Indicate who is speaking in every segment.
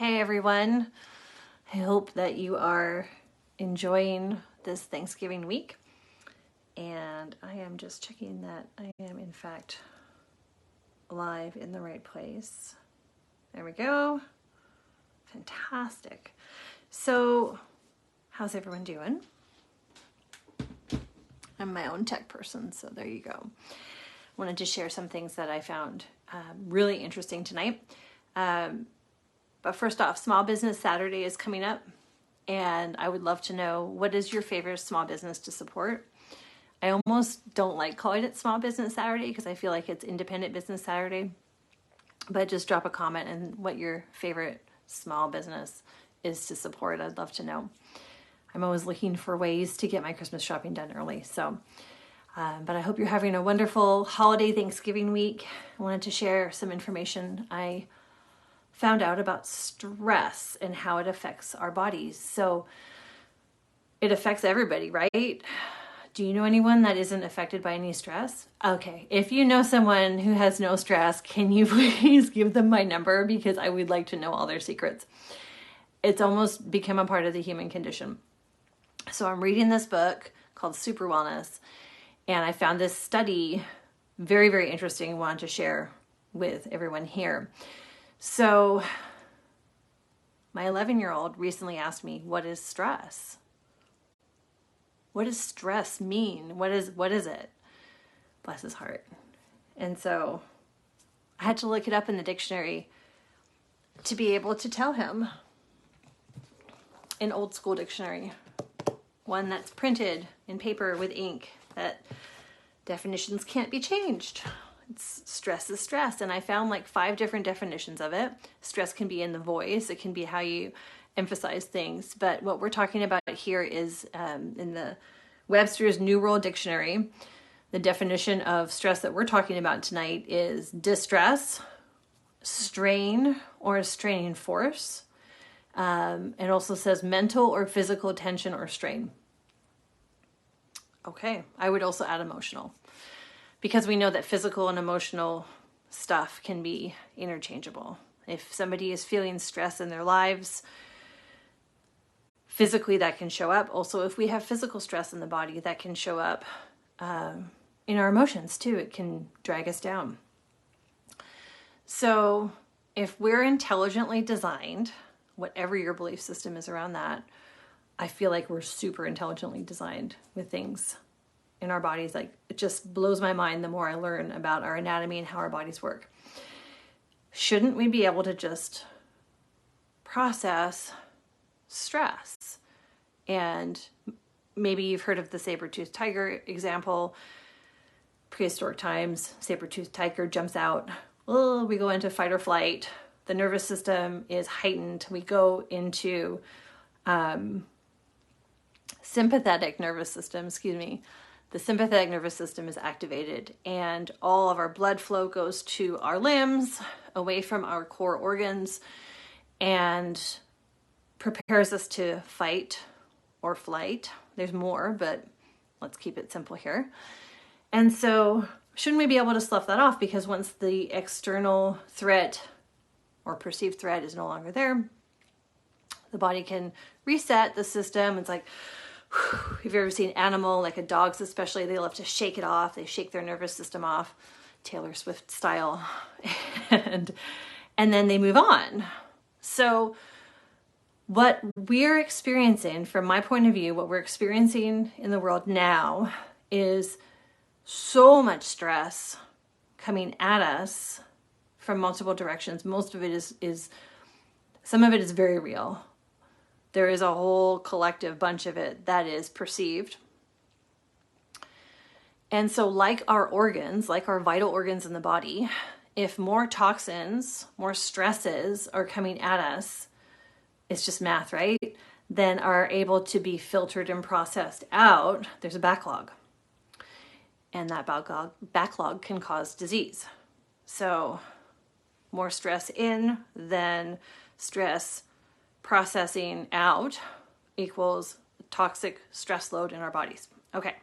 Speaker 1: Hey everyone, I hope that you are enjoying this Thanksgiving week, and I am just checking that I am in fact live in the right place. There we go. Fantastic. So how's everyone doing? I'm my own tech person, so there you go. Wanted to share some things that I found really interesting tonight. But first off, Small Business Saturday is coming up, and I would love to know, what is your favorite small business to support? I almost don't like calling it Small Business Saturday because I feel like it's Independent Business Saturday, but just drop a comment and what your favorite small business is to support. I'd love to know. I'm always looking for ways to get my Christmas shopping done early. But I hope you're having a wonderful holiday Thanksgiving week. I wanted to share some information I found out about stress and how it affects our bodies. So it affects everybody, right? Do you know anyone that isn't affected by any stress? Okay, if you know someone who has no stress, can you please give them my number? Because I would like to know all their secrets. It's almost become a part of the human condition. So I'm reading this book called Super Wellness, and I found this study very, very interesting. I wanted to share with everyone here. So my 11-year-old recently asked me, what is stress? What does stress mean? What is it? Bless his heart. And so I had to look it up in the dictionary to be able to tell him. An old school dictionary, one that's printed in paper with ink, that definitions can't be changed. Stress is stress, and I found like 5 different definitions of it. Stress can be in the voice, it can be how you emphasize things, but what we're talking about here is in the Webster's New World Dictionary. The definition of stress that we're talking about tonight is distress, strain or a straining force. It also says mental or physical tension or strain. Okay, I would also add emotional, because we know that physical and emotional stuff can be interchangeable. If somebody is feeling stress in their lives, physically that can show up. Also, if we have physical stress in the body, that can show up in our emotions too. It can drag us down. So if we're intelligently designed, whatever your belief system is around that, I feel like we're super intelligently designed with things in our bodies. Like, it just blows my mind the more I learn about our anatomy and how our bodies work. Shouldn't we be able to just process stress? And maybe you've heard of the saber-toothed tiger example. Prehistoric times, saber-toothed tiger jumps out. Oh, we go into fight or flight. The nervous system is heightened. We go into sympathetic nervous system, The sympathetic nervous system is activated, and all of our blood flow goes to our limbs, away from our core organs, and prepares us to fight or flight. There's more, but let's keep it simple here. And so shouldn't we be able to slough that off? Because once the external threat or perceived threat is no longer there, the body can reset the system. It's like, if you've ever seen an animal, like a dog's especially, they love to shake it off. They shake their nervous system off, Taylor Swift style, and then they move on. So what we're experiencing, from my point of view, what we're experiencing in the world now is so much stress coming at us from multiple directions. Most of it is some of it is very real. There is a whole collective bunch of it that is perceived. And so like our organs, like our vital organs in the body, if more toxins, more stresses are coming at us, it's just math, right? Then are able to be filtered and processed out, there's a backlog. And that backlog can cause disease. So more stress in than stress processing out equals toxic stress load in our bodies. Okay.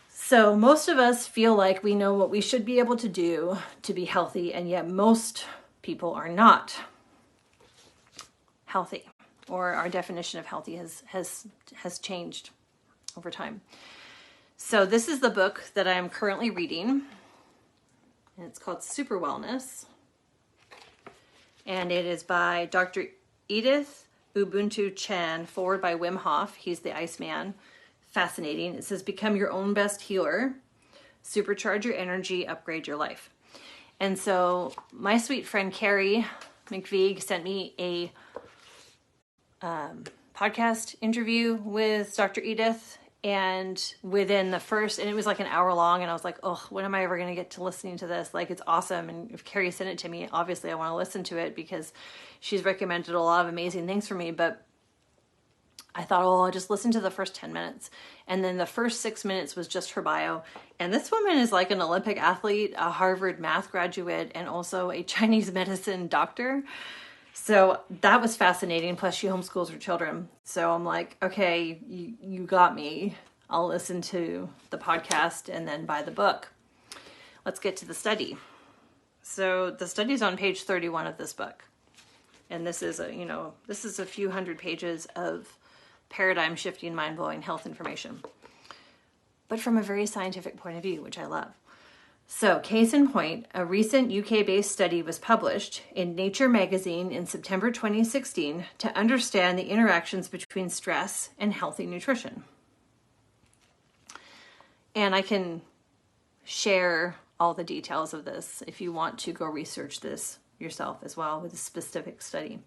Speaker 1: So most of us feel like we know what we should be able to do to be healthy, and yet most people are not. healthy, or our definition of healthy has changed over time. So this is the book that I am currently reading, and it's called Super Wellness, and it is by Dr. Edith Ubuntu Chan, forward by Wim Hof. He's the Iceman. Fascinating. It says, become your own best healer, supercharge your energy, upgrade your life. And so my sweet friend Carrie McVeigh sent me a podcast interview with Dr. Edith, and within the first, and it was like an hour long, and I was like, oh, when am I ever going to get to listening to this? Like, it's awesome. And if Carrie sent it to me, obviously I want to listen to it because she's recommended a lot of amazing things for me. But I thought, oh, I'll just listen to the first 10 minutes. And then the first 6 minutes was just her bio. And this woman is like an Olympic athlete, a Harvard math graduate, and also a Chinese medicine doctor. So that was fascinating. Plus she homeschools her children. So I'm like, okay, you got me. I'll listen to the podcast and then buy the book. Let's get to the study. So the study's on page 31 of this book. And this is a few hundred pages of paradigm shifting, mind-blowing health information, but from a very scientific point of view, which I love. So, case in point, a recent UK-based study was published in Nature magazine in September 2016 to understand the interactions between stress and healthy nutrition. And I can share all the details of this if you want to go research this yourself as well with a specific study.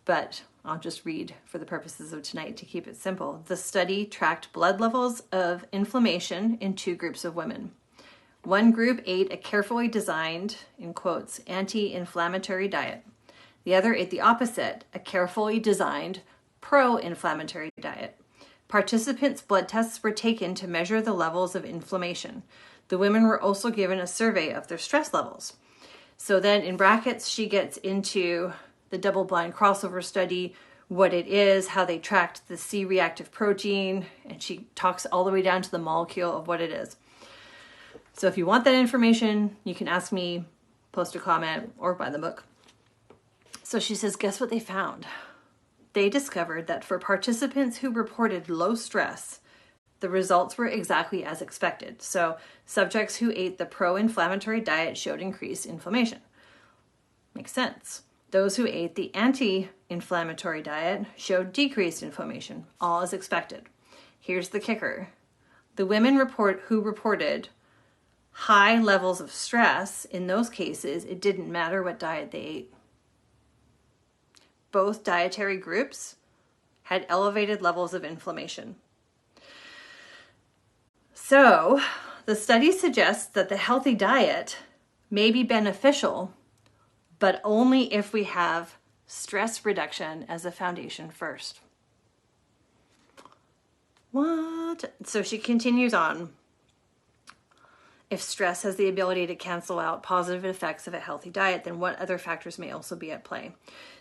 Speaker 1: But I'll just read for the purposes of tonight to keep it simple. The study tracked blood levels of inflammation in two groups of women. One group ate a carefully designed, in quotes, anti-inflammatory diet. The other ate the opposite, a carefully designed pro-inflammatory diet. Participants' blood tests were taken to measure the levels of inflammation. The women were also given a survey of their stress levels. So then in brackets, she gets into the double-blind crossover study, what it is, how they tracked the C-reactive protein, and she talks all the way down to the molecule of what it is. So if you want that information, you can ask me, post a comment, or buy the book. So she says, guess what they found? They discovered that for participants who reported low stress, the results were exactly as expected. So subjects who ate the pro-inflammatory diet showed increased inflammation. Makes sense. Those who ate the anti-inflammatory diet showed decreased inflammation, all as expected. Here's the kicker. The women who reported high levels of stress, in those cases, it didn't matter what diet they ate. Both dietary groups had elevated levels of inflammation. So, the study suggests that the healthy diet may be beneficial, but only if we have stress reduction as a foundation first. What? So she continues on. If stress has the ability to cancel out positive effects of a healthy diet, then what other factors may also be at play?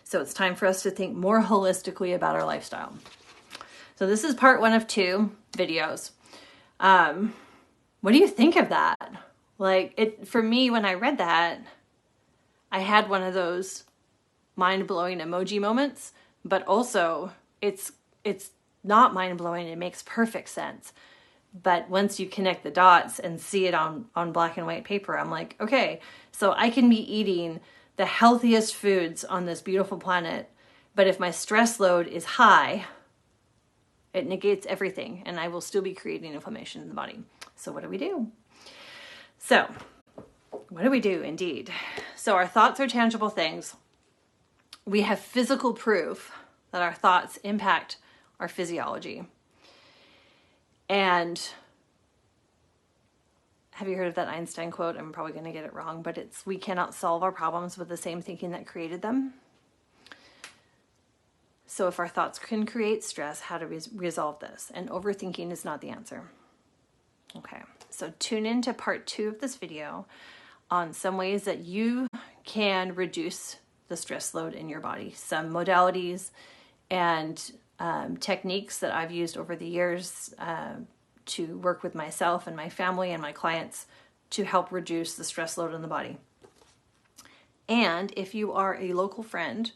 Speaker 1: So it's time for us to think more holistically about our lifestyle. So this is part 1 of 2 videos. What do you think of that? Like, for me, when I read that, I had one of those mind-blowing emoji moments, but also it's not mind-blowing. It makes perfect sense. But once you connect the dots and see it on black and white paper, I'm like, okay, so I can be eating the healthiest foods on this beautiful planet, but if my stress load is high, it negates everything, and I will still be creating inflammation in the body. So what do we do? So what do we do indeed? So our thoughts are tangible things. We have physical proof that our thoughts impact our physiology. And have you heard of that Einstein quote? I'm probably going to get it wrong, but it's, we cannot solve our problems with the same thinking that created them. So if our thoughts can create stress, how do we resolve this? And overthinking is not the answer. Okay, so tune in to part 2 of this video on some ways that you can reduce the stress load in your body. Some modalities and techniques that I've used over the years to work with myself and my family and my clients to help reduce the stress load in the body. And if you are a local friend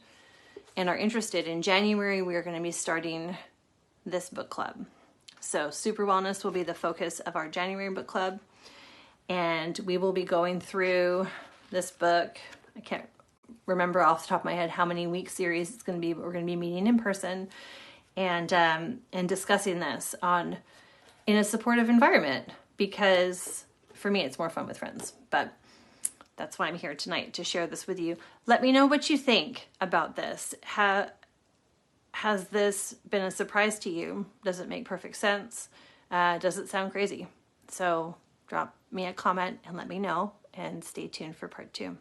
Speaker 1: and are interested, in January we are going to be starting this book club. So Super Wellness will be the focus of our January book club, and we will be going through this book. I can't remember off the top of my head how many week series it's going to be, but we're going to be meeting in person and discussing this in a supportive environment, because for me it's more fun with friends. But that's why I'm here tonight, to share this with you. Let me know what you think about this. Has this been a surprise to you? Does it make perfect sense? Does it sound crazy? So drop me a comment and let me know, and stay tuned for part 2.